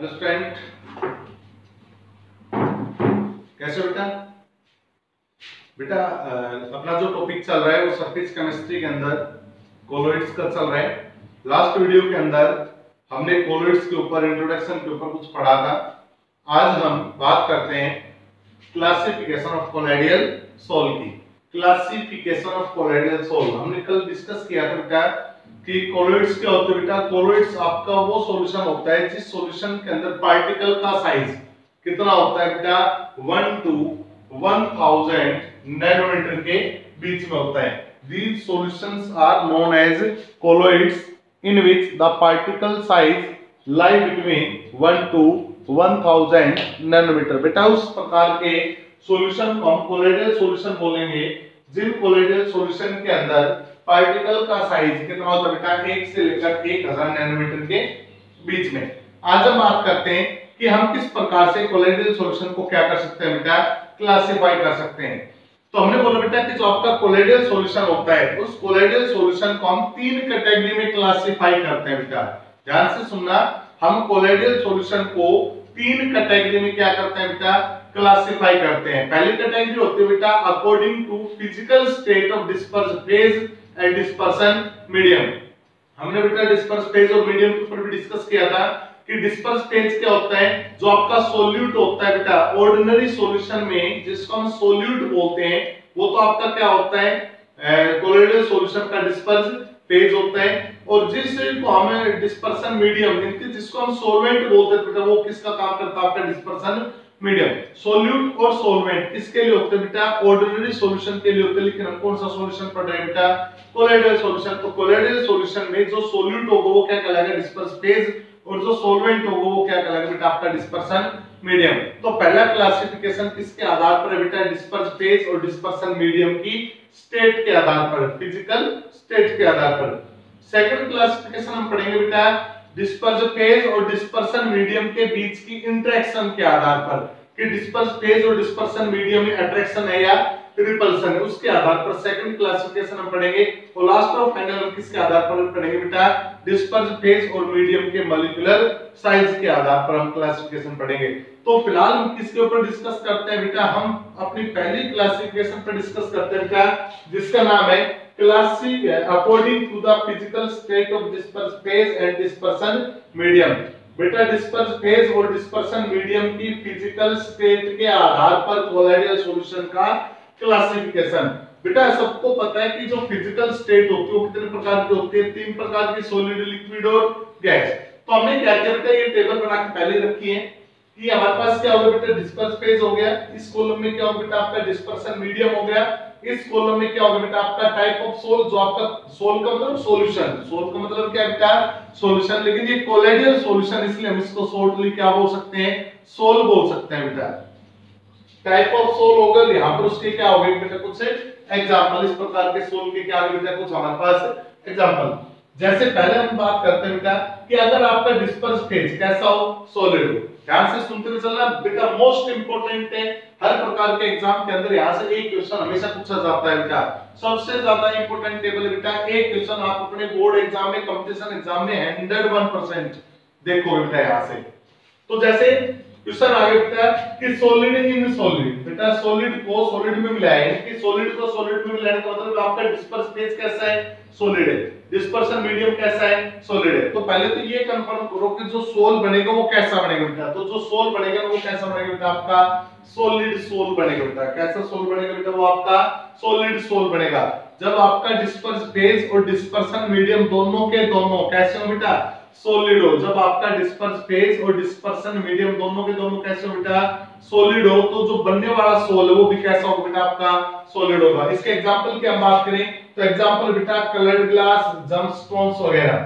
Hello student, कैसे हो बेटा? बेटा अपना जो टॉपिक चल रहा है वो सरफेस केमिस्ट्री के अंदर कोलोइड्स का चल रहा है। लास्ट वीडियो के अंदर हमने कोलोइड्स के ऊपर इंट्रोडक्शन के ऊपर कुछ पढ़ा था। आज हम बात करते हैं क्लासिफिकेशन ऑफ कोलोइडल सोल की। क्लासिफिकेशन ऑफ कोलोइडल सोल हमने कल डिस्कस किया था बेटा कि कोलोइड्स क्या होते हैं बेटा। कोलोइड्स आपका वो सॉल्यूशन होता है जिस सॉल्यूशन के अंदर पार्टिकल का साइज कितना होता है बेटा, 1 to 1000 नैनोमीटर के बीच में होता है। These solutions are known as colloids in which the particle size lie between 1 to 1000 nanometre. बेटा उस प्रकार के सॉल्यूशन को हम कोलोइडल सॉल्यूशन बोलेंगे जिन कोलोइडल सॉल्यूशन के अंदर पार्टिकल का साइज कितना होता है बेटा, 1 से लेकर 1000 नैनोमीटर के बीच में। आज हम बात करते हैं कि हम किस प्रकार से कोलोइडल सॉल्यूशन को क्या कर सकते हैं बेटा, क्लासिफाई कर सकते हैं। तो हमने बोला बेटा कि जो आपका कोलोइडल सॉल्यूशन होता है उस कोलोइडल सॉल्यूशन को हम 3 कैटेगरी में क्लासिफाई करते हैं बेटा। ध्यान से सुनना, हम कोलोइडल सॉल्यूशन को 3 कैटेगरी में क्या करते हैं बेटा, क्लासिफाई करते हैं। पहली कैटेगरी होती है बेटा according to physical state of disperse phase and dispersion medium. हमने बेटा डिस्पर्स फेज और मीडियम के ऊपर भी डिस्कस किया था कि डिस्पर्स फेज क्या होता है, जो आपका सोल्यूट होता है बेटा ऑर्डिनरी सॉल्यूशन में जिसको हम सोल्यूट बोलते हैं, वो तो आपका क्या होता है, कोलोइडल सॉल्यूशन का डिस्पर्स फेज होता है। और जिसको हमें डिस्पर्सन मीडियम जिसको हम सॉल्वेंट बोलते हैं बेटा, वो किसका काम करता है, आपका डिस्पर्सन मीडियम। सोल्यूट और सॉल्वेंट किसके लिए होते हैं बेटा, ऑर्डिनरी सॉल्यूशन के लिए होते हैं। लेकिन हम कौन सा सॉल्यूशन पढ़ रहे हैं बेटा, कोलोइडल सॉल्यूशन। तो कोलोइडल सॉल्यूशन में जो सोल्यूट होगा वो क्या कहलाएगा, डिस्पर्स फेज, और जो सॉल्वेंट होगा वो क्या कहलाएगा बेटा, आपका डिस्पर्सन मीडियम। तो पहला क्लासिफिकेशन किसके आधार पर है बेटा, डिस्पर्स फेज और डिस्पर्सन मीडियम की स्टेट के आधार पर, फिजिकल स्टेट के आधार पर। सेकंड क्लासिफिकेशन हम पढ़ेंगे बेटा डिस्पर्स फेज और डिस्पर्सन मीडियम के बीच की इंटरेक्शन के आधार पर, कि डिस्पर्स फेज और डिस्पर्सन मीडियम में अट्रैक्शन है या रिपल्शन है, उसके आधार पर सेकंड क्लासिफिकेशन हम पढ़ेंगे। और लास्ट और फाइनल हम किसके आधार पर पढ़ेंगे बेटा, डिस्पर्स फेज और मीडियम के मॉलिक्यूलर साइज के आधार पर हम क्लासिफिकेशन पढ़ेंगे। तो फिलहाल हम किसके ऊपर डिस्कस करते हैं बेटा, हम अपनी पहली क्लासिफिकेशन पर डिस्कस करते हैं बेटा, जिसका नाम है classic according to the physical state of disperse phase and dispersion medium. बेटा डिस्पर्स फेज और डिस्पर्सन मीडियम की फिजिकल स्टेट के आधार पर कोलोइडल सॉल्यूशन का क्लासिफिकेशन। बेटा सबको पता है कि जो फिजिकल स्टेट होती है वो कितने प्रकार की होती है, 3 प्रकार की, सॉलिड, लिक्विड और गैस। तो हमने क्या किया बेटा, ये टेबल बना के पहले रखी है कि हमारे पास क्या होगा बेटा, डिस्पर्स फेज हो गया, इस कॉलम में क्या होगा बेटा आपका डिस्पर्सन मीडियम हो गया, इस कॉलम में क्या होगा बेटा आपका टाइप ऑफ सोल, जो आपका सोल का मतलब सॉल्यूशन, सोल का मतलब क्या बेटा सॉल्यूशन। लेकिन ये कोलोइडल सॉल्यूशन इसलिए हम इसको शॉर्टली क्या बोल सकते हैं, सोल बोल सकते हैं बेटा। टाइप ऑफ सोल होगा, यहां पर उसके क्या होगा बेटा कुछ एग्जांपल, इस प्रकार के सोल के क्या बेटा कुछ हमारे पास एग्जांपल। जैसे पहले हम बात करते हैं बेटा कि अगर आपका डिस्पर्स फेज कैसा हो, सॉलिड हो। ध्यान से सुनते हुए चलना बेटा, मोस्ट इंपोर्टेंट है, हर प्रकार के एग्जाम के अंदर यहां से एक क्वेश्चन हमेशा पूछा जाता है बेटा, सबसे ज्यादा इंपोर्टेंट टेबल है बेटा। एक क्वेश्चन आप अपने बोर्ड एग्जाम में, कंपटीशन एग्जाम में 101% देखोगे बेटा यहां से। तो जैसे क्वेश्चन आगे बेटा कि सॉलिड इन सॉलिड, बेटा सॉलिड को सॉलिड में मिलाया है, कि सॉलिड को सॉलिड में मिलाने का मतलब आपका डिस्पर्स फेज कैसा है, सॉलिड है, डिस्पर्सन मीडियम कैसा है, सॉलिड है। तो पहले तो ये कंफर्म करो कि जो सोल बनेगा वो कैसा बनेगा बेटा, तो जो सोल बनेगा वो कैसा बनेगा बेटा, आपका सॉलिड सोल बनेगा बेटा। कैसा सोल बनेगा बेटा, वो आपका सॉलिड सोल बनेगा। जब आपका डिस्पर्स फेज और डिस्पर्सन मीडियम दोनों के दोनों कैसे हो बेटा, सॉलिड हो। जब आपका डिस्पर्स फेज और डिस्पर्सन मीडियम दोनों के दोनों कैसे हो बेटा, सॉलिड हो, तो जो बनने वाला सोल है वो भी कैसा होगा बेटा, आपका सॉलिड होगा। इसके एग्जांपल की हम बात करें तो एग्जांपल बेटा कलर्ड ग्लास, जेमस्टोन्स वगैरह।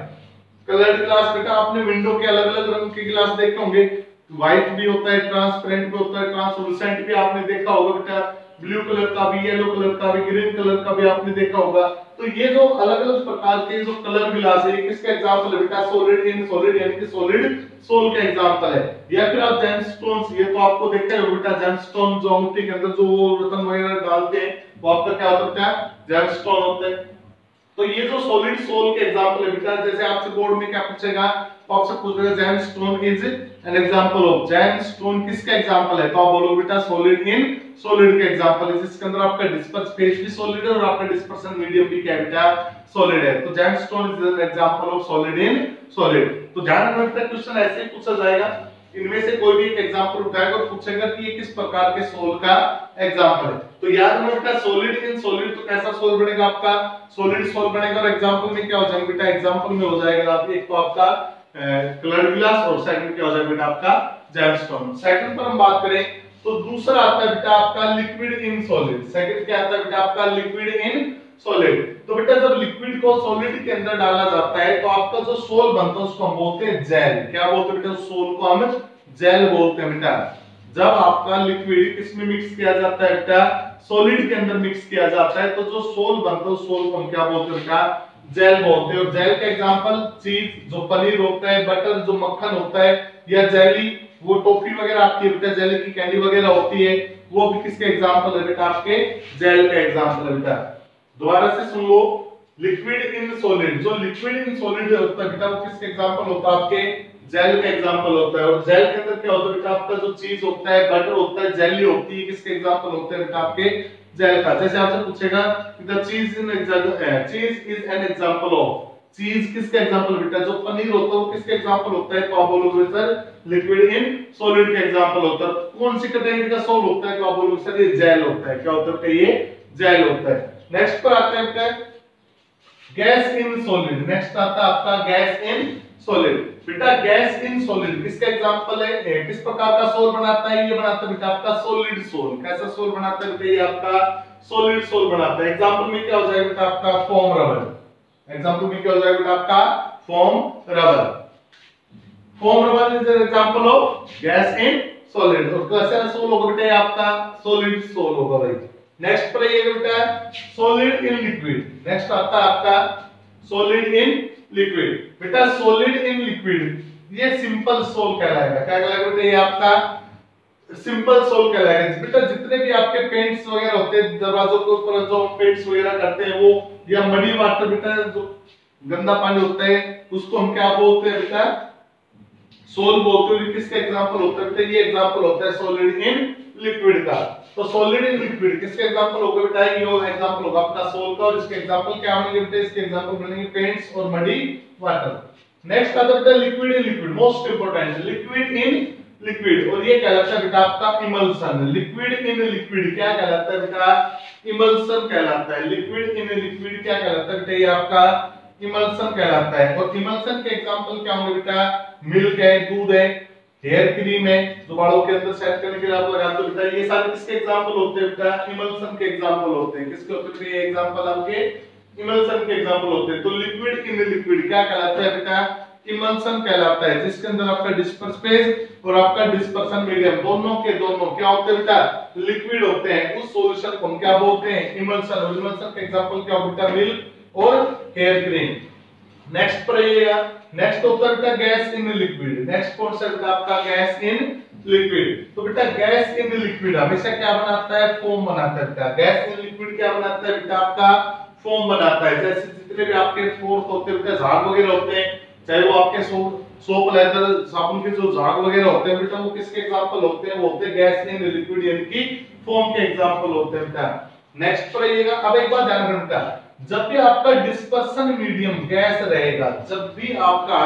कलर्ड ग्लास बेटा आपने विंडो के अलग-अलग रंग के ग्लास देखे होंगे, व्हाइट भी होता है, ट्रांसपेरेंट भी होता है, ट्रांसलूसेंट भी आपने देखा होगा बेटा, ब्लू कलर का भी, येलो कलर का भी, ग्रीन कलर का भी आपने देखा होगा। तो ये जो अलग-अलग प्रकार के जो कलर ग्लास है, किसका एग्जांपल है बेटा, सॉलिड इन सॉलिड, यानी कि सॉलिड सोल का एग्जांपल है। या फिर आप जेमस्टोन्स, ये तो आपको देखा होगा बेटा, जेमस्टोन जो अंगूठी के अंदर जो रत्न वगैरह डालते हैं वो आपका क्या होता है, जेमस्टोन होता है। तो ये जो सॉलिड सोल के एग्जांपल है बेटा, जैसे आपसे बोर्ड में क्या पूछेगा, तो आपसे पूछेगा gemstone is an example of, gemstone किसका एग्जांपल है, तो आप बोलोगे बेटा सॉलिड इन सॉलिड के एग्जांपल है, इसके अंदर आपका डिस्पर्स फेज भी सॉलिड है और आपका डिस्पर्शन मीडियम भी क्या बेटा सॉलिड है, तो gemstone is an example of solid in solid. तो ध्यान रखना बेटा क्वेश्चन ऐसे ही पूछा जाएगा, इनमें से कोई भी एक एग्जांपल उठाएगा और पूछेगा कि ये किस प्रकार के सोल का एग्जांपल है। तो याद रखना बेटा सॉलिड इन सॉलिड, तो कैसा सोल बनेगा आपका सॉलिड सोल बनेगा, और एग्जांपल में क्या हो जाएगा बेटा, एग्जांपल में हो जाएगा आप एक तो आपका कलर्ड ग्लास और सेकंड क्या हो जाएगा बेटा आपका जैमस्टोन। सेकंड पर हम बात करें तो दूसरा आता है बेटा आपका लिक्विड इन सॉलिड, सेकंड क्या आता है बेटा आपका लिक्विड इन सॉलिड। तो बेटा जब लिक्विड को सॉलिड के अंदर डाला जाता है तो आपका जो सोल बनता है उसको हम बोलते हैं जेल, क्या बोलते हैं बेटा सोल को हम जेल बोलते हैं बेटा। जब आपका लिक्विड किसमें मिक्स किया जाता है बेटा सॉलिड के अंदर मिक्स किया जाता है तो जो सोल बनता है उस सोल को हम क्या बोलते हैं बेटा जेल बोलते हैं। और जेल का एग्जांपल चीज जो पनीर होता है, बटर जो मक्खन होता है, या जेली वो टॉफी वगैरह आपकी बेटा जेली की कैंडी वगैरह होती है, वो भी किसके एग्जांपल है बेटा आपके जेल का एग्जांपल है बेटा। दोबारा से सुन लो, लिक्विड इन सॉलिड, जो लिक्विड इन सॉलिड होता है बेटा वो किसके एग्जांपल होता है आपके जेल का एग्जांपल होता है। और जेल के अंदर क्या होता है बेटा आपका जो चीज होता है, बटर होता है, जेली होती है, किसके एग्जांपल होते हैं बेटा आपके जेल का। जैसे आपसे पूछेगा द चीज इज एन एग्जांपल ऑफ, चीज किसका एग्जांपल बेटा जो पनीर होता है वो किसका एग्जांपल होता है, तो आप बोलोगे सर लिक्विड इन सॉलिड का एग्जांपल होता है। कौन सी कैटेगरी का सोल होता है, तो आप बोलोगे सर ये जेल होता है, क्या होता है ये जेल होता है। नेक्स्ट पर आता है बेटा गैस इन सॉलिड, नेक्स्ट आता है आपका गैस इन सॉलिड। बेटा गैस इन सॉलिड किसका एग्जांपल है, किस प्रकार का सोल बनाता है, ये बनाता है बेटा आपका सॉलिड सोल। कैसा सोल बनाता है बेटा, ये आपका सॉलिड सोल बनाता है। एग्जांपल में क्या हो जाएगा बेटा आपका फोम रबर, एग्जांपल में क्या हो जाएगा बेटा आपका foam rubber. Foam rubber is an example of gas in solid. और कैसा सोल होगा बेटा आपका सॉलिड सोल होगा भाई। नेक्स्ट पर ये बेटा सॉलिड इन लिक्विड, नेक्स्ट आता है आपका सॉलिड इन लिक्विड। बेटा सॉलिड इन लिक्विड ये सिंपल सोल कहलाएगा, क्या कहलाएगा बेटा ये आपका सिंपल सोल कहलाएगा। बेटा जितने भी आपके पेंट्स वगैरह होते हैं दरवाजों के ऊपर जो पेंट्स वगैरह करते हैं वो, या मडी वाटर बेटा जो गंदा पानी होता है उसको हम क्या बोलते हैं बेटा सोल बोलते हैं। किसका एग्जांपल होता है बेटा, ये एग्जांपल होता है सॉलिड इन लिक्विड का। तो सॉलिड इन लिक्विड किसका एग्जांपल होगा बेटा, ये एग्जांपल होगा अपना सोल का। और इसके एग्जांपल क्या होंगे बेटा, इसके एग्जांपल बनेंगे पेंट्स और मडी वाटर। नेक्स्ट आता है बेटा liquid in liquid, most important liquid in liquid, और ये कहलाता है बेटा आपका इमल्सन। लिक्विड इन लिक्विड क्या कहलाता है बेटा, इमल्सन कहलाता है। लिक्विड इन लिक्विड क्या कहलाता है बेटा, ये आपका इमल्सन कहलाता है। और इमल्सन के एग्जांपल क्या होंगे बेटा, मिल्क है, दूध है, हेयर क्रीम है जो बालों के अंदर सेट करने के लिए आप लगाते हो बेटा, ये सारे किसके एग्जांपल होते हैं बेटा, इमल्सन के एग्जांपल होते हैं। किसके होते हैं ये एग्जांपल आपके इमल्सन के एग्जांपल होते हैं। तो लिक्विड इन लिक्विड क्या कहलाता है बेटा, इमल्सन कहलाता है, जिसके अंदर आपका डिस्पर्स फेज और आपका डिस्पर्सन मीडियम दोनों के दोनों क्या होते हैं बेटा लिक्विड होते हैं। उस सॉल्यूशन को हम क्या बोलते हैं इमल्सन। और इमल्सन का एग्जांपल क्या होगा बेटा, मिल्क और हेयर क्रीम। नेक्स्ट पर आइएगा, नेक्स्ट होता है बेटा गैस इन लिक्विड। नेक्स्ट कौन सा बेटा आपका गैस इन लिक्विड। तो बेटा गैस इन लिक्विड हमेशा क्या बनाता है, फोम बनाता है बेटा। गैस इन लिक्विड क्या बनाता है बेटा आपका फोम बनाता है। जैसे जितने भी आपके फोर्स होते हैं बेटा, झाग वगैरह होते हैं, चाहे वो आपके सोप लेदर साबुन के जो झाग वगैरह होते हैं बेटा, वो किसके एग्जांपल होते हैं, वो होते हैं गैस इन लिक्विड यानी कि फोम के एग्जांपल होते हैं बेटा। नेक्स्ट पर आइएगा, अब एक बात ध्यान रखना बेटा, जब भी आपका डिस्पर्सन मीडियम गैस रहेगा, जब भी आपका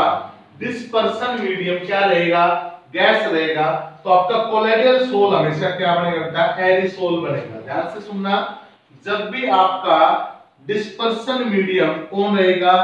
डिस्पर्सन मीडियम क्या रहेगा गैस रहेगा, तो आपका कोलोइडल सोल हमेशा क्या बनेगा बेटा, एरिसोल बनेगा। ध्यान से सुनना, जब भी आपका डिस्पर्सन मीडियम कौन रहेगा,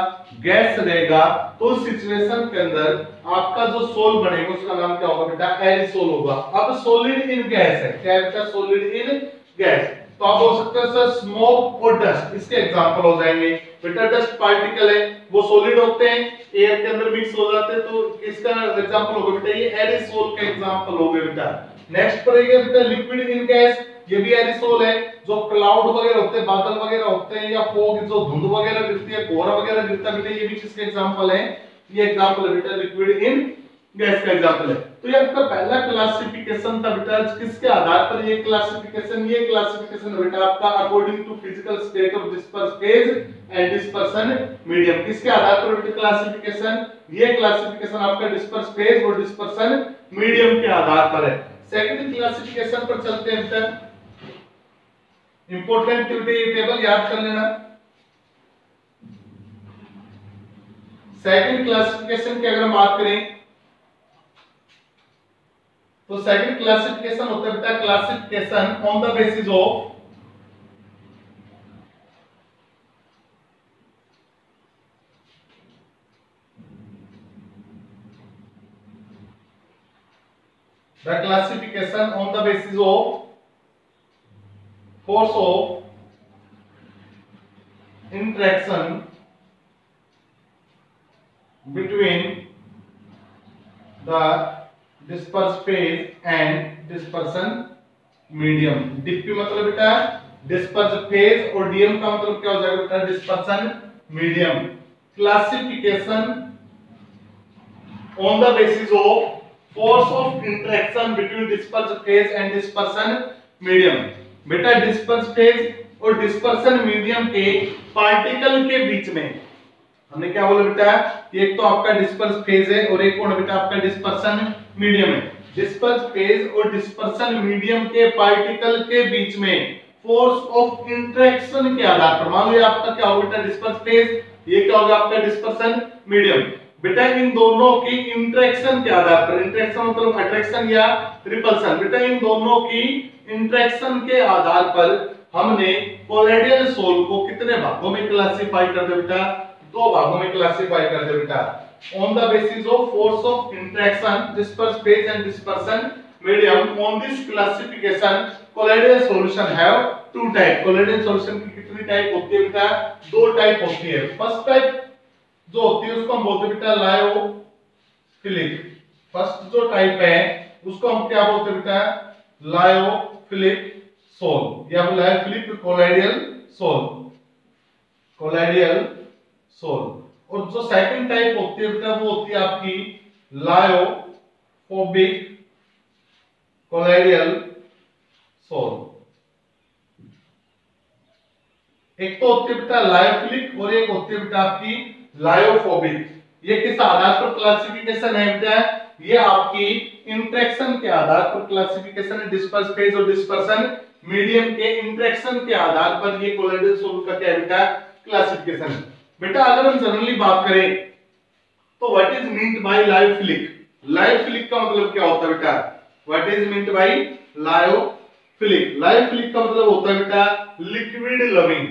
गैस रहेगा, तो उस सिचुएशन के अंदर आपका जो सोल बनेगा उसका नाम क्या होगा बेटा, एरिसोल होगा। अब सॉलिड इन गैस है, क्या बेटा सॉलिड इन गैस, तो आप बोल सकते हैं सर स्मोक और डस्ट, इसके एग्जांपल हो जाएंगे बेटा। डस्ट पार्टिकल है वो सॉलिड होते हैं, एयर के अंदर मिक्स हो जाते हैं, तो इसका एग्जांपल होगा बेटा ये एरिसोल का एग्जांपल हो गया बेटा। नेक्स्ट पर आइए बेटा लिक्विड इन गैस, ये भी एरिसोल है। जो क्लाउड वगैरह होते हैं, बादल वगैरह होते हैं, या फॉग जो धुंध वगैरह गिरती है, कोहरा वगैरह गिरता है बेटा, ये भी किसके एग्जांपल है, ये एग्जांपल है बेटा लिक्विड इन गैस का एग्जांपल है। तो ये आपका पहला क्लासिफिकेशन था बेटा, किसके आधार पर ये क्लासिफिकेशन बेटा आपका according to physical state of disperse phase and dispersion medium, किसके आधार पर बेटा क्लासिफिकेशन, ये क्लासिफिकेशन आपका डिस्पर्स फेज और डिस्पर्सन मीडियम के आधार पर है। सेकंड क्लासिफिकेशन पर चलते हैं बेटा, इंपॉर्टेंट टेबल याद कर लेना। सेकंड क्लासिफिकेशन की अगर हम बात करें तो सेकंड क्लासिफिकेशन होता है बेटा classification on the basis of force of interaction between the disperse phase and dispersion medium। DP मतलब बेटा डिस्पर्स फेज और डीएम का मतलब क्या हो जाएगा बेटा dispersion medium. Classification on the basis of force of interaction between disperse phase and dispersion medium. बेटा डिस्पर्स फेज और डिस्पर्सन मीडियम के पार्टिकल के बीच में हमने क्या बोला बेटा, एक तो आपका डिस्पर्स फेज है और एक और बेटा आपका डिस्पर्सन मीडियम है। डिस्पर्स फेज और डिस्पर्सन मीडियम के पार्टिकल के बीच में फोर्स ऑफ इंटरेक्शन के आधार पर, मान लो आपका क्या होगा बेटा डिस्पर्स फेज, ये क्या होगा आपका डिस्पर्सन मीडियम। बेटा इन दोनों की इंटरेक्शन के आधार पर, इंटरेक्शन मतलब अट्रैक्शन या रिपल्शन, बेटा इन दोनों की इंटरेक्शन के आधार पर हमने कोलॉइडल सोल को कितने भागों में क्लासिफाई कर दिया बेटा, दो भागों में क्लासिफाई कर दिया बेटा। On the basis of force of interaction disperse phase and dispersion medium, on this classification colloidal solution have to type. Colloidal solution की कितनी टाइप होती है बेटा, दो टाइप होती है। फर्स्ट टाइप जो होती है उसको हम बोलते हैं बेटा लायोफिलिक। फर्स्ट जो टाइप है उसको हम क्या बोलते हैं बेटा, लायोफिलिक सोल या lyophilic colloidal sol, colloidal sol. और जो सेकंड टाइप होती है बेटा वो होती है आपकी लायोफोबिक कोलॉइडल सोल। एक तो होती है बेटा लायोफिलिक और एक होती है बेटा आपकी लायोफोबिक। ये किस आधार पर क्लासिफिकेशन है बेटा, ये आपकी इंटरेक्शन के आधार पर क्लासिफिकेशन है। डिस्पर्स फेज और डिस्पर्सन मीडियम के इंटरेक्शन के आधार पर ये कोलॉइडल सोल का क्या है बेटा क्लासिफिकेशन है। बेटा अगर हम जनरली बात करें तो what is meant by lyophilic, lyophilic का मतलब क्या होता है बेटा, what is meant by lyophilic, lyophilic का मतलब होता है बेटा लिक्विड लविंग,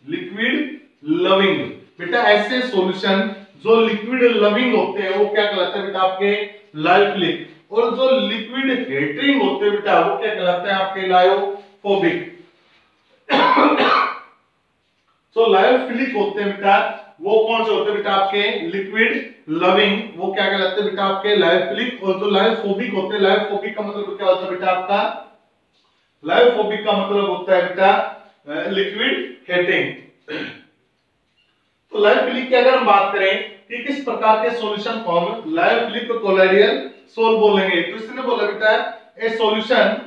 लिक्विड लविंग। बेटा ऐसे सॉल्यूशन जो लिक्विड लविंग होते हैं वो क्या कहलाते हैं बेटा आपके लायोफिलिक, और जो लिक्विड हेटरिंग होते हैं बेटा वो क्या कहलाते हैं आपके लायोफोबिक। तो लायोफिलिक होते हैं बेटा वो कौन से होते हैं बेटा आपके लिक्विड लविंग, वो क्या कहलाते हैं बेटा आपके लायोफिलिक। और जो लायोफोबिक होते हैं, लायोफोबिक का मतलब क्या होता है बेटा आपका, लायोफोबिक का मतलब होता है बेटा लिक्विड हेटिंग। तो लायोफिलिक की अगर हम बात करें कि किस प्रकार के सॉल्यूशन फॉर्म, लायोफिलिक को कोलॉइडल सोल बोलेंगे। तो इसने बोला बेटा ए solution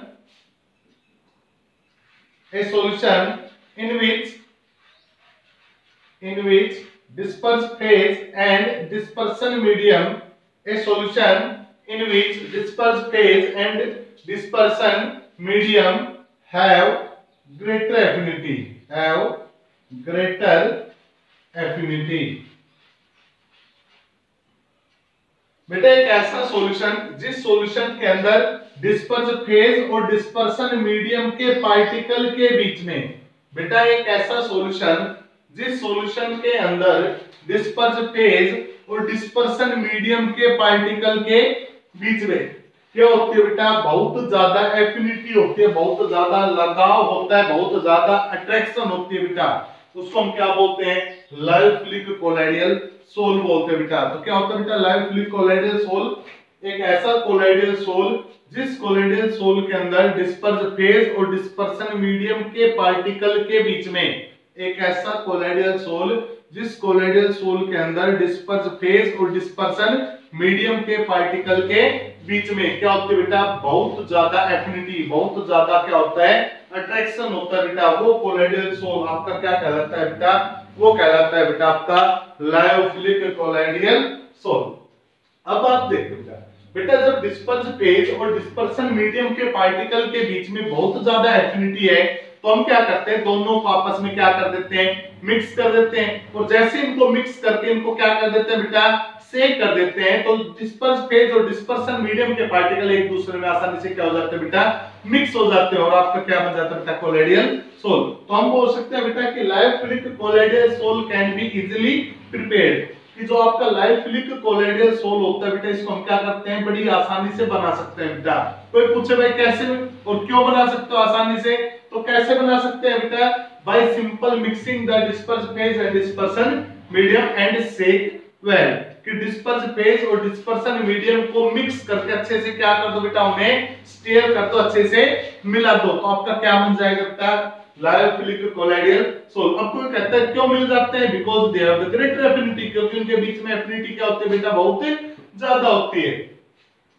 in which disperse phase and dispersion medium, a solution in which disperse phase and dispersion medium have greater affinity, बेटा एक ऐसा सॉल्यूशन जिस सॉल्यूशन के अंदर डिस्पर्स फेज और डिस्पर्सन मीडियम के पार्टिकल के बीच में, बेटा एक ऐसा सॉल्यूशन जिस सॉल्यूशन के अंदर डिस्पर्स फेज और डिस्पर्सन मीडियम के पार्टिकल के बीच में क्या होती है बेटा, बहुत ज्यादा एफिनिटी होती है, बहुत ज्यादा लगाव होता है, बहुत ज्यादा अट्रैक्शन होती है बेटा, उसको हम क्या बोलते हैं, लायोफिलिक कोलॉइडल सोल बोलते हैं बेटा। तो क्या होता है बेटा लायोफिलिक कोलॉइडल सोल, एक ऐसा कोलॉइडल सोल जिस कोलॉइडल सोल के अंदर डिस्पर्स फेज और डिस्पर्सन मीडियम के पार्टिकल के बीच में, एक ऐसा कोलॉइडल सोल जिस कोलॉइडल सोल के अंदर डिस्पर्स फेज और डिस्पर्सन मीडियम के पार्टिकल के बीच में क्या होती है बेटा, बहुत ज्यादा एफिनिटी, बहुत ज्यादा क्या होता है, अट्रैक्शन होता है बेटा, वो कोलॉइडल सोल आपका क्या कहलाता है बेटा, वो कहलाता है बेटा आपका लायोफिलिक कोलॉइडल सोल। अब आप देखो बेटा, बेटा जब डिस्पर्स फेज और डिस्पर्सन मीडियम के पार्टिकल के बीच में बहुत ज्यादा एफिनिटी है तो हम क्या करते हैं, दोनों को आपस में क्या कर देते हैं, मिक्स कर देते हैं। और जैसे इनको मिक्स करके इनको क्या कर देते हैं बेटा, सेक कर देते हैं, तो डिस्पर्स फेज और डिस्पर्सन मीडियम के पार्टिकल एक दूसरे में आसानी से क्या हो जाते हैं बेटा, मिक्स हो जाते हैं और आपका क्या बन जाता है बेटा, कोलॉइडल सोल। तो हम बोल सकते हैं बेटा कि lyophilic colloidal sol can be easily prepared, कि जो आपका लायोफिलिक कोलॉइडल सोल होता है बेटा, इसको हम क्या करते हैं, बड़ी आसानी से बना सकते हैं बेटा। कोई पूछे भाई कैसे और क्यों बना सकते हो आसानी से, तो कैसे बना सकते हैं बेटा, by simple mixing the disperse phase and dispersion medium and shake well, कि डिस्पर्स फेज और डिस्पर्सन मीडियम को मिक्स करके अच्छे से क्या कर दो बेटा, उन्हें स्टीयर कर दो, अच्छे से मिला दो, तो आपका क्या बन जाएगा बेटा, लायोफिलिक कोलॉइडल सोल। अब कोई कहता है क्यों मिल जाते हैं, because they have the greater affinity, क्योंकि उनके बीच में एफिनिटी क्या होती है बेटा, बहुत ज्यादा होती है।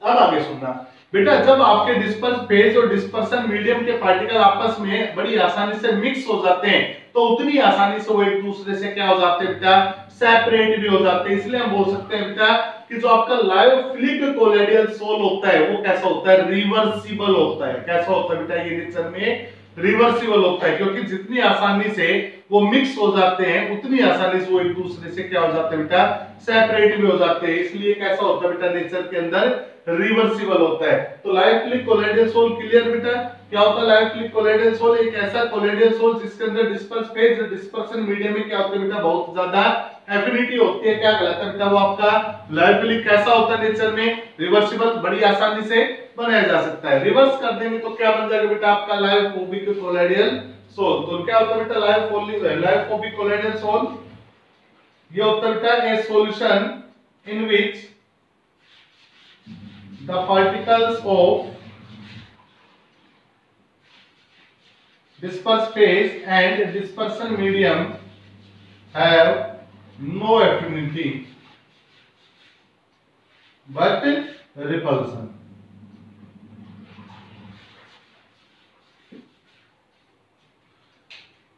अब आगे सुनना बेटा, जब आपके डिस्पर्स फेज और डिस्पर्सन मीडियम के पार्टिकल आपस में बड़ी आसानी से मिक्स हो जाते हैं तो उतनी आसानी से वो एक दूसरे से क्या हो जाते हैं बेटा, सेपरेट भी हो जाते हैं। इसलिए हम बोल सकते हैं बेटा कि जो आपका लायोफिलिक कोलॉइडल सोल होता है वो कैसा होता है, रिवर्सिबल होता है। कैसा होता है बेटा, ये नेचर में रिवर्सिबल होता है, क्योंकि जितनी आसानी से वो मिक्स हो जाते हैं उतनी आसानी से वो एक दूसरे से क्या हो जाते हैं बेटा, सेपरेट भी हो जाते हैं। इसलिए कैसा होता है बेटा, नेचर के अंदर रिवर्सिबल होता है। तो लायोफिलिक कोलॉइडल सोल क्लियर बेटा, क्या होता है लायोफिलिक कोलॉइडल सोल, एक ऐसा कोलॉइडल सोल जिसके अंदर डिस्पर्स फेज डिस्पर्सन मीडियम में क्या होता है बेटा, बहुत ज्यादा एफिनिटी होती है, क्या कहलाता है बेटा, वो आपका लायोफिलिक। कैसा होता है नेचर में, रिवर्सिबल, बड़ी आसानी से बनाया जा सकता है। रिवर्स कर देंगे तो क्या बन जाएगा बेटा, आपका लायोफोबिक कोलॉइडल सोल। तो क्या होता है बेटा, लायोफोबिक कोलॉइडल सोल, ये होता है बेटा ए solution in which the particles of disperse phase and dispersion medium have no affinity but repulsion।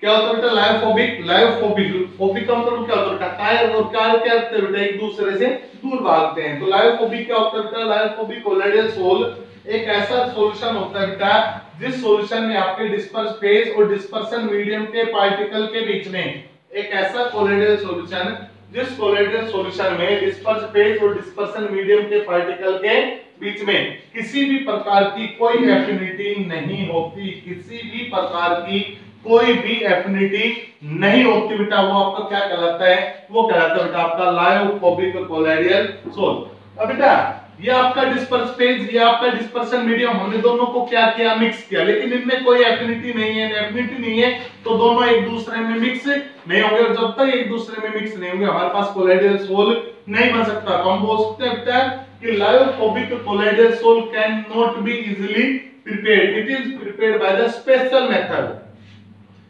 क्या होता है बेटा, लायोफोबिक का मतलब क्या होता है, टायर और कार क्या करते हैं बेटा, एक दूसरे से दूर भागते हैं। तो लायोफोबिक क्या होता है बेटा, लायोफोबिक कोलॉइडल सोल एक ऐसा सॉल्यूशन होता है बेटा जिस सॉल्यूशन में आपके डिस्पर्स फेज और डिस्पर्सन मीडियम के पार्टिकल के बीच में, एक ऐसा कोलॉइडल सॉल्यूशन जिस कोलॉइडल सॉल्यूशन में डिस्पर्स फेज और डिस्पर्सन मीडियम के पार्टिकल के बीच में किसी भी प्रकार की कोई एफिनिटी नहीं होती, किसी भी प्रकार की कोई भी एफिनिटी नहीं होती बेटा, वो आपका क्या कहलाता है, वो कहलाता है बेटा आपका लायोफोबिक कोलॉइडल सोल। अब बेटा ये आपका डिस्पर्स फेज, ये आपका डिस्पर्सन मीडियम, हमने दोनों को क्या किया, मिक्स किया, लेकिन इनमें कोई एफिनिटी नहीं है, एफिनिटी नहीं है तो दोनों एक दूसरे में मिक्स नहीं होंगे, और जब तक एक दूसरे में मिक्स नहीं होंगे हमारे पास कोलॉइडल सोल नहीं बन सकता। तो हम बोल सकते हैं बेटा कि lyophobic colloidal sol can not be easily prepared, it is prepared by the special method.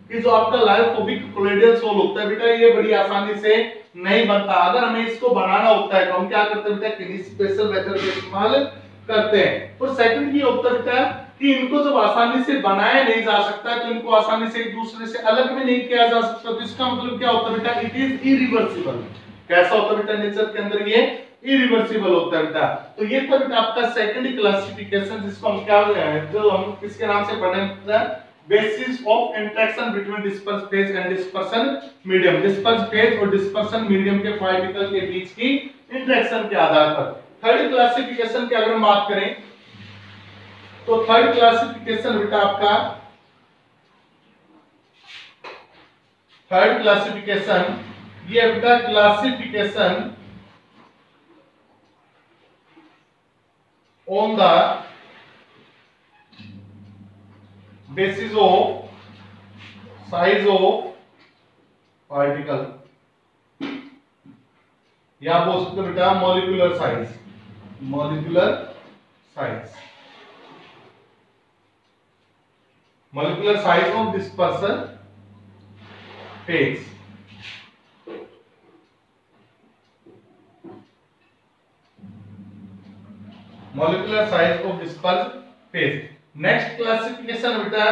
कि जो आपका लायोफोबिक कोलॉइडल सोल होता है बेटा, ये बड़ी आसानी से नहीं बनता। अगर हमें इसको बनाना होता है तो हम क्या करते हैं बेटा, किसी स्पेशल मेथड का इस्तेमाल करते हैं। और सेकंड ये होता है बेटा कि इनको जब आसानी से बनाया नहीं जा सकता तो इनको आसानी से एक दूसरे से अलग भी नहीं किया जा सकता, तो इसका मतलब क्या होता है बेटा, इट इज इरिवर्सिबल। कैसा होता है बेटा, नेचर के अंदर ये इरिवर्सिबल होता है बेटा। तो ये था बेटा आपका सेकंड क्लासिफिकेशन, जिसको हम क्या जो हम किसके नाम से पढ़ेंगे, basis of interaction between disperse phase and dispersion medium। disperse phase और dispersion medium के पार्टिकल के बीच की इंटरेक्शन के आधार पर। थर्ड क्लासिफिकेशन की अगर हम बात करें तो थर्ड क्लासिफिकेशन बेटा आपका, थर्ड क्लासिफिकेशन ये बेटा classification on the basis of size of particle, या बोल सकते हो बेटा molecular size, molecular size, molecular size of dispersion phase. Molecular size of disperse phase. Next classification बेटा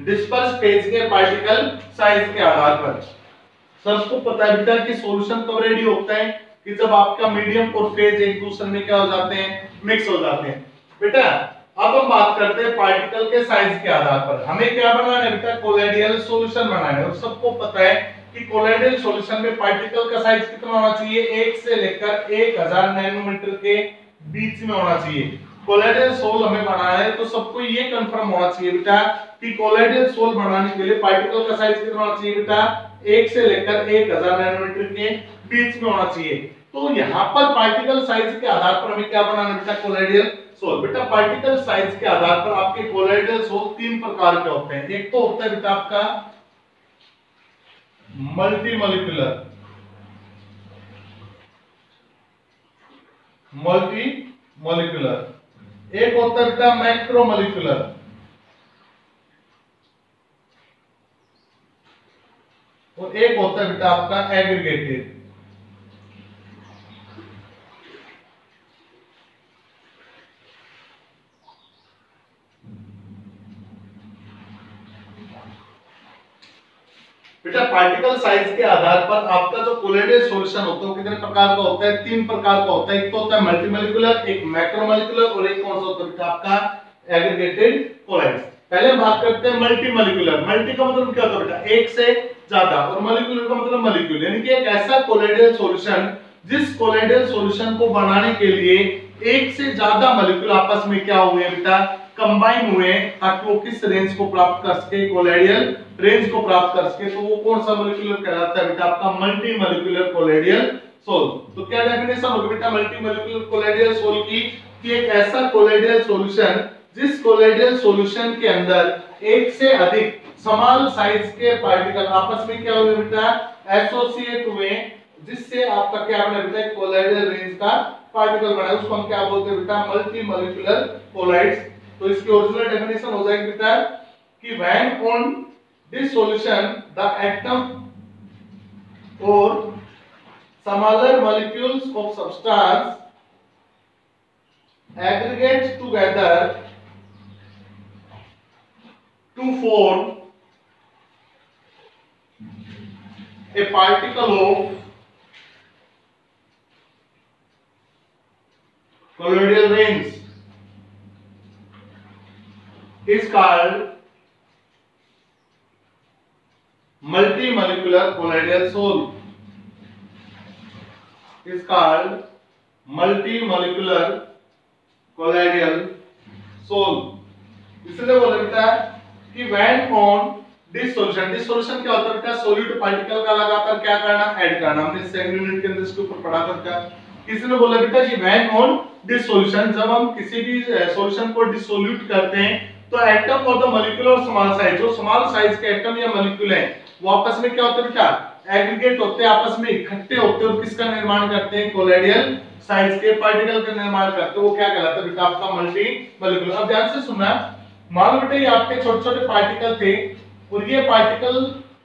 डिस्पर्स फेज के पार्टिकल साइज के आधार पर। सबको पता है बेटा कि सॉल्यूशन कब रेडी होता है कि जब आपका मीडियम और फेज एक दूसरे में क्या हो जाते हैं, मिक्स हो जाते हैं। बेटा अब हम बात करते हैं पार्टिकल के साइज के आधार पर हमें क्या बनाना है बेटा, कोलॉइडल सॉल्यूशन बनाना है। और सबको पता है कि कोलॉइडल सॉल्यूशन में पार्टिकल का साइज कितना होना चाहिए, 1 से लेकर 1000 नैनोमीटर के बीच में होना चाहिए। कोलॉइडल सोल हमें बनाना है तो सबको ये कंफर्म होना चाहिए बेटा कि कोलॉइडल सोल बनाने के लिए पार्टिकल का साइज कितना होना चाहिए बेटा, 1 से लेकर 1000 नैनोमीटर के बीच में होना चाहिए। तो यहाँ पर पार्टिकल साइज के आधार पर हमें क्या बनाना है बेटा, कोलॉइडल सोल। बेटा पार्टिकल साइज के आधार पर आपके कोलॉइडल सोल 3 प्रकार के होते हैं। एक तो होता है बेटा आपका मल्टी मॉलिक्यूलर, एक होता है बेटा मैक्रो मॉलिक्यूलर, और एक होता है बेटा आपका एग्रीगेटेड। बेटा पार्टिकल साइज के आधार पर आपका जो कोलॉइडल सॉल्यूशन होता है कितने प्रकार का होता है, 3 प्रकार का होता है। एक तो होता है मल्टीमॉलिक्यूलर, एक मैक्रोमॉलिक्यूलर और एक कौन सा होता है बेटा आपका एग्रीगेटेड कोलॉइड्स। पहले बात करते हैं मल्टीमॉलिक्यूलर। मल्टी का मतलब क्या होता है बेटा, एक से ज्यादा, और मॉलिक्यूलर का मतलब मॉलिक्यूल, यानी कि एक ऐसा कोलॉइडल सॉल्यूशन जिस कोलॉइडल सॉल्यूशन को बनाने के लिए एक से ज्यादा मॉलिक्यूल आपस में क्या हुए बेटा, कंबाइन हुए, ताकि वो किस रेंज को प्राप्त कर सके, कोलॉइडल रेंज को प्राप्त कर सके। तो वो कौन सा मॉलिक्यूलर कहलाता है बेटा, आपका मल्टी मॉलिक्यूलर कोलॉइडल सोल। तो क्या डेफिनेशन होगी बेटा मल्टी मॉलिक्यूलर कोलॉइडल सोल की, कि एक ऐसा कोलॉइडल सॉल्यूशन जिस कोलॉइडल सॉल्यूशन के अंदर एक से अधिक समान साइज के पार्टिकल आपस में क्या हुए बेटा, एसोसिएट हुए, जिससे आपका क्या बना बेटा, कोलॉइडल रेंज का पार्टिकल बना, उसको हम क्या बोलते हैं बेटा, मल्टी मॉलिक्यूलर कोलॉइड्स। तो इसकी ओरिजिनल डेफिनेशन हो जाएगी बेटा कि when on this solution the atom और smaller molecules of substance aggregate together to form a particle of colloidal range is called multi-molecular colloidal soul, is called multi-molecular colloidal soul। इसलिए बोला बेटा कि when on this solution क्या होता है बेटा, solute particle का लगातार क्या करना, ऐड करना। हमने सेकंड यूनिट के अंदर इसके ऊपर पढ़ा था। किसी ने बोला बेटा कि when on this solution, जब हम किसी भी सॉल्यूशन को डिसोल्यूट करते हैं तो एटम और द मॉलिक्यूल और स्मॉल साइज, जो स्मॉल साइज के एटम या मॉलिक्यूल हैं वो आपस में क्या होते हैं बेटा, एग्रीगेट होते हैं, आपस में इकट्ठे होते हैं और किसका निर्माण करते हैं, कोलॉइडल साइज के पार्टिकल का निर्माण करते हैं। वो क्या कहलाता है बेटा, आपका मल्टी मॉलिक्यूलर। अब ध्यान से सुनना, मान लो बेटा ये आपके छोटे छोटे पार्टिकल थे और ये पार्टिकल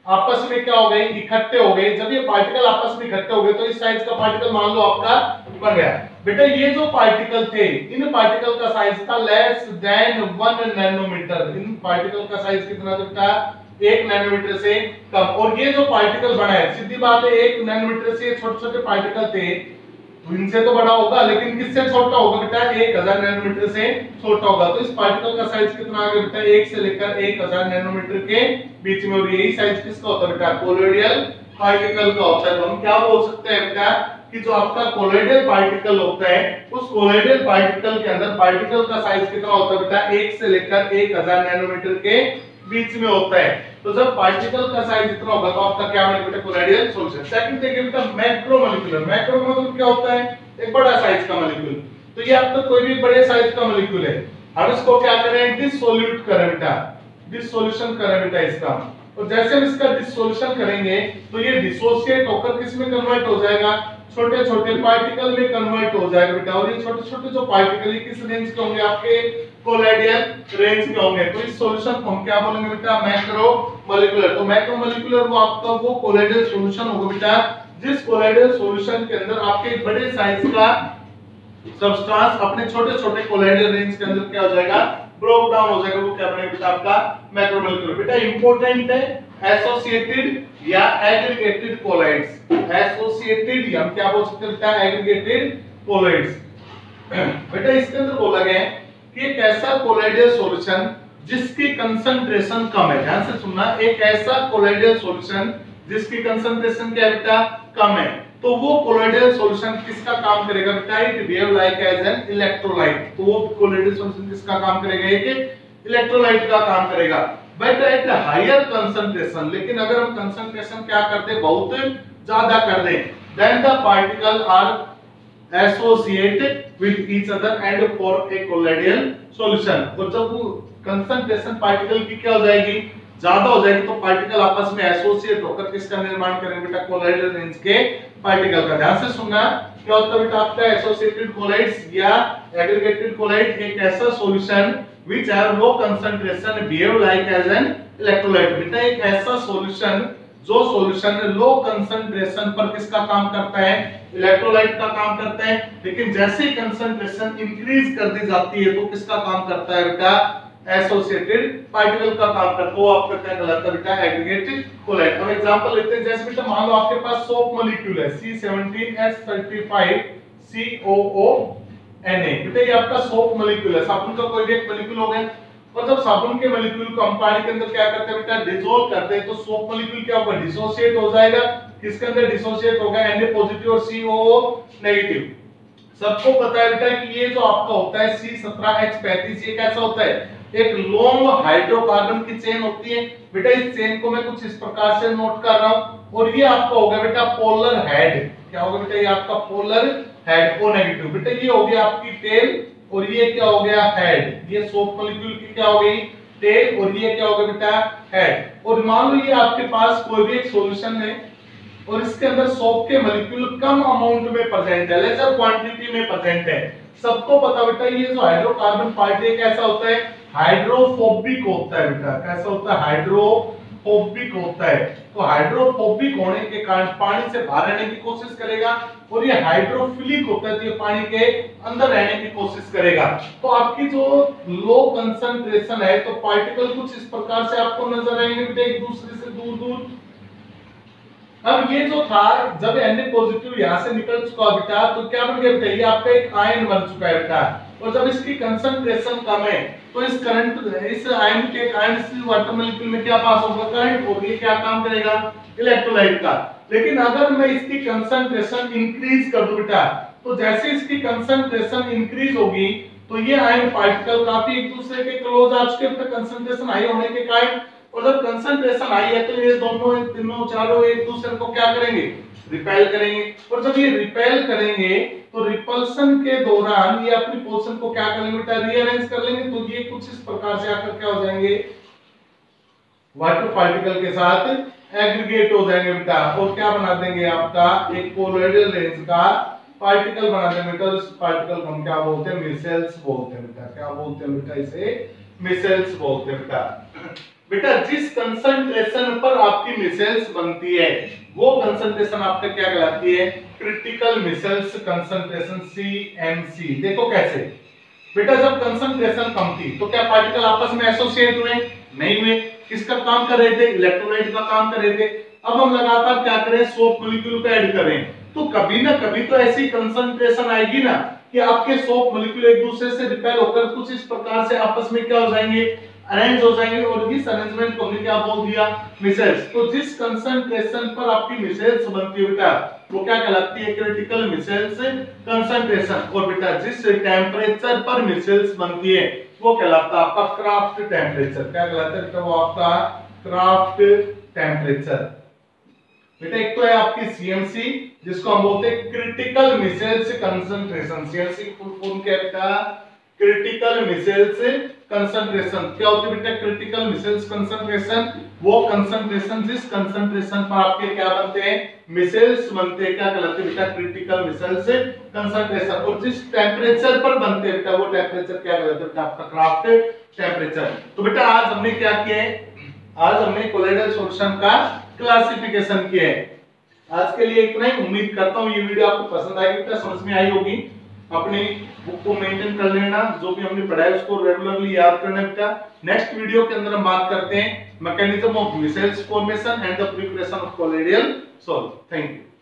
आपस में क्या हो गए, इकट्ठे हो गए। जब ये पार्टिकल आपस में इकट्ठे हो गए तो इस साइज का पार्टिकल मान लो आपका बन गया। बेटा ये जो पार्टिकल थे, इन पार्टिकल का साइज था लेस देन 1 नैनोमीटर। इन पार्टिकल का साइज कितना था, 1 नैनोमीटर से कम। और ये जो पार्टिकल बना है, सीधी बात है 1 नैनोमीटर से छोटे छोटे पार्टिकल थे तो इनसे तो बड़ा होगा, लेकिन किससे छोटा होगा बेटा, 1000 नैनोमीटर से छोटा होगा। तो इस पार्टिकल का साइज कितना आ गया बेटा, 1 से लेकर 1000 नैनोमीटर के बीच में। और यही साइज किसका होता है बेटा, कोलॉइडल पार्टिकल का होता है। तो हम क्या बोल सकते हैं बेटा कि जो आपका कोलॉइडल पार्टिकल होता है, उस कोलॉइडल पार्टिकल के अंदर पार्टिकल का साइज कितना होता है बेटा, 1 से लेकर 1000 नैनोमीटर के बीच में होता है। तो जब पार्टिकल का साइज इतना होगा तो आपका क्या बनेगा बेटा, कोलॉइडल सॉल्यूशन। सेकंड देखिए बेटा मैक्रोमोलिक्यूलर। मैक्रो मतलब क्या होता है, एक बड़ा साइज का मॉलिक्यूल। तो ये आपका कोई भी बड़े साइज का मॉलिक्यूल है, हम इसको क्या करें, डिसोल्यूट करें बेटा, डिसोल्यूशन करें बेटा इसका। और जैसे हम इसका डिसोल्यूशन करेंगे तो ये डिसोसिएट होकर किस में कन्वर्ट हो जाएगा, छोटे छोटे पार्टिकल में कन्वर्ट हो जाएगा बेटा। और ये छोटे छोटे जो पार्टिकल है किस रेंज के होंगे, आपके कोलॉइडल रेंज के होंगे। तो इस सॉल्यूशन को हम क्या बोलेंगे बेटा, मैक्रो मॉलिक्यूलर। तो मैक्रो मॉलिक्यूलर वो आपका वो कोलॉइडल सॉल्यूशन होगा बेटा जिस कोलॉइडल सॉल्यूशन के अंदर आपके बड़े साइज का सब्सटेंस अपने छोटे छोटे कोलाइडल रेंज के अंदर क्या हो जाएगा, ब्रोक डाउन हो जाएगा। वो क्या बनेगा बेटा आपका मैक्रोमोलेक्यूलर। बेटा इंपॉर्टेंट है एसोसिएटेड या एग्रीगेटेड कोलाइड्स। एसोसिएटेड हम क्या बोल सकते हैं बेटा, एग्रीगेटेड कोलाइड्स। बेटा इसके अंदर बोला गया है कि एक ऐसा कोलाइडल सॉल्यूशन जिसकी कंसंट्रेशन कम है, ध्यान से सुनना, एक ऐसा कोलाइडल सॉल्यूशन जिसकी कंसंट्रेशन क्या है बेटा, कम है, तो वो कोलाइडल सॉल्यूशन किसका काम करेगा बेटा, it behave like as an electrolyte. तो वो कोलाइडल सॉल्यूशन किसका काम करेगा, एक इलेक्ट्रोलाइट का काम करेगा। बट एट हायर कंसंट्रेशन, लेकिन अगर हम कंसंट्रेशन क्या करते, बहुत ज्यादा कर दें, then the particle are associated with each other and for a colloidal solution. और जब वो कंसंट्रेशन पार्टिकल की क्या हो जाएगी, ज्यादा हो जाएगी, तो पार्टिकल आपस में एसोसिएट होकर किसका निर्माण करेंगे बेटा, कोलाइडल रेंज के पार्टिकल का। ध्यान से सुनना, क्या होता है बेटा आपका एसोसिएटेड कोलाइड्स या एग्रीगेटेड कोलाइड, एक ऐसा solution which have low concentration behave like as an electrolyte. बेटा एक ऐसा सॉल्यूशन जो सॉल्यूशन लो कंसंट्रेशन पर किसका काम करता है, इलेक्ट्रोलाइट का काम करता है, लेकिन जैसे ही कंसंट्रेशन इंक्रीज कर दी जाती है तो किसका काम करता है बेटा, एसोसिएटेड पार्टिकल का काम करता है। वो आपका क्या कहलाता है बेटा, एग्रीगेटेड कोलाइड। अब एग्जांपल लेते हैं, जैसे बेटा मान लो आपके पास सोप मॉलिक्यूल है C17H35COO बेटा ये आपका सोप मॉलिक्यूल है, साबुन का कोई भी एक मॉलिक्यूल हो गया। और जब साबुन के मॉलिक्यूल को हम पानी के अंदर क्या करते हैं बेटा, डिसॉल्व करते हैं, तो सोप मॉलिक्यूल क्या होगा, डिसोसिएट हो जाएगा। किसके अंदर डिसोसिएट होगा, Na पॉजिटिव और COO नेगेटिव। सबको पता है बेटा कि ये जो आपका होता है C17H35, ये कैसा होता है, एक लॉन्ग हाइड्रोकार्बन की चेन होती है। बेटा इस चेन को मैं कुछ इस प्रकार से नोट कर रहा हूं, और ये आपका होगा बेटा पोलर हेड। क्या होगा बेटा, ये आपका पोलर हेड O नेगेटिव। बेटा ये हो गया आपकी टेल, और ये क्या हो गया, हेड। ये सोप मॉलिक्यूल की क्या हो गई, टेल, और ये क्या होगा बेटा, हेड। और मान लो ये आपके पास कोई भी एक सॉल्यूशन है और इसके अंदर सोप के मॉलिक्यूल कम अमाउंट में प्रेजेंट है, लेसर क्वांटिटी में प्रेजेंट है। सबको पता बेटा ये जो हाइड्रोकार्बन पार्टिकल कैसा होता है, हाइड्रोफोबिक होता है बेटा। कैसा होता है, हाइड्रोफोबिक होता है। तो हाइड्रोफोबिक होने के कारण पानी से बाहर रहने की कोशिश करेगा, और ये हाइड्रोफिलिक होता है, तो ये पानी के अंदर रहने की कोशिश करेगा। तो आपकी जो लो कंसंट्रेशन है, तो पार्टिकल कुछ इस प्रकार से आपको नजर आएंगे बेटा, एक दूसरे से दूर दूर। अब ये जो था, जब Na पॉजिटिव यहां से निकल चुका बेटा, तो क्या बन गया बेटा, ये आपका एक आयन बन चुका है बेटा। और जब इसकी कंसंट्रेशन कम है, तो इस करंट, इस आयन के कारण इस वाटर मॉलिक्यूल में क्या पास होगा, करंट, और ये क्या काम करेगा, इलेक्ट्रोलाइट का। लेकिन अगर मैं इसकी कंसंट्रेशन इंक्रीज कर दूं बेटा, तो जैसे इसकी कंसंट्रेशन इंक्रीज होगी, तो ये आयन पार्टिकल काफी एक दूसरे के क्लोज आ चुके हैं कंसंट्रेशन हाई होने के कारण। और जब कंसंट्रेशन हाई है, तो ये दोनों तीनों चारों एक दूसरे को क्या करेंगे, रिपेल करेंगे। और जब ये रिपेल करेंगे, तो रिपल्सन के दौरान ये अपनी पोजीशन को क्या करेंगे बेटा, रीअरेंज कर लेंगे। तो ये कुछ इस प्रकार से आकर क्या हो जाएंगे, वाटर पार्टिकल के साथ एग्रीगेट हो जाएंगे बेटा, और क्या बना देंगे, आपका एक कोलॉइडल रेंज का पार्टिकल बना देंगे बेटा। इस पार्टिकल को हम क्या बोलते हैं, मिसेल्स बोलते हैं बेटा। क्या बोलते हैं बेटा, इसे मिसेल्स बोलते हैं बेटा। बेटा जिस कंसंट्रेशन पर आपकी मिसेल्स बनती है, वो कंसंट्रेशन आपका क्या कहलाती है, क्रिटिकल मिसेल्स कंसंट्रेशन CMC। देखो कैसे बेटा, जब कंसंट्रेशन कम थी, तो क्या पार्टिकल आपस में एसोसिएट हुए, नहीं हुए। किसका काम कर रहे थे, इलेक्ट्रोलाइट का काम कर रहे थे। अब हम लगातार क्या करें, सोप मॉलिक्यूल को ऐड करें, तो कभी ना कभी तो ऐसी कंसंट्रेशन आएगी ना कि आपके सोप मॉलिक्यूल एक दूसरे से रिपेल होकर कुछ इस प्रकार से आपस में क्या हो जाएंगे, अरेंज हो जाएंगे। और इस अरेंजमेंट को हमने क्या बोल दिया, मिसेल्स। तो जिस कंसंट्रेशन पर आपकी मिसेल्स बनती है बेटा, वो क्या कहलाती है, क्रिटिकल मिसेल्स कंसंट्रेशन। और बेटा जिस टेम्परेचर पर मिसेल्स बनती है, वो कहलाता है आपका क्राफ्ट टेम्परेचर। क्या कहलाता है बेटा, वो आपका क्राफ्ट टेम्परेचर। बेटा एक तो है आपकी CMC, जिसको हम बोलते हैं क्रिटिकल मिसेल्स कंसंट्रेशन। CMC की फुल फॉर्म क्या है बेटा, क्रिटिकल मिसेल्स कंसंट्रेशन। क्या होती है बेटा, क्रिटिकल मिसेल्स कंसंट्रेशन, वो कंसंट्रेशन जिस कंसंट्रेशन पर आपके क्या बनते हैं, मिसेल्स बनते हैं, क्या कहलाते हैं बेटा, क्रिटिकल मिसेल्स कंसंट्रेशन। और जिस टेम्परेचर पर बनते हैं बेटा, वो टेम्परेचर क्या कहलाता है बेटा, आपका क्राफ्ट टेम्परेचर। तो बेटा आज हमने क्या किया है, आज हमने कोलाइडल सॉल्यूशन का क्लासिफिकेशन किया है। आज के लिए इतना ही। उम्मीद करता हूं ये वीडियो आपको पसंद आएगी बेटा, समझ में आई होगी। अपनी बुक को मेंटेन कर लेना, जो भी हमने पढ़ा है उसको रेगुलरली याद करना बेटा। नेक्स्ट वीडियो के अंदर हम बात करते हैं mechanism of micelles formation and the preparation of colloidal salt. Thank you.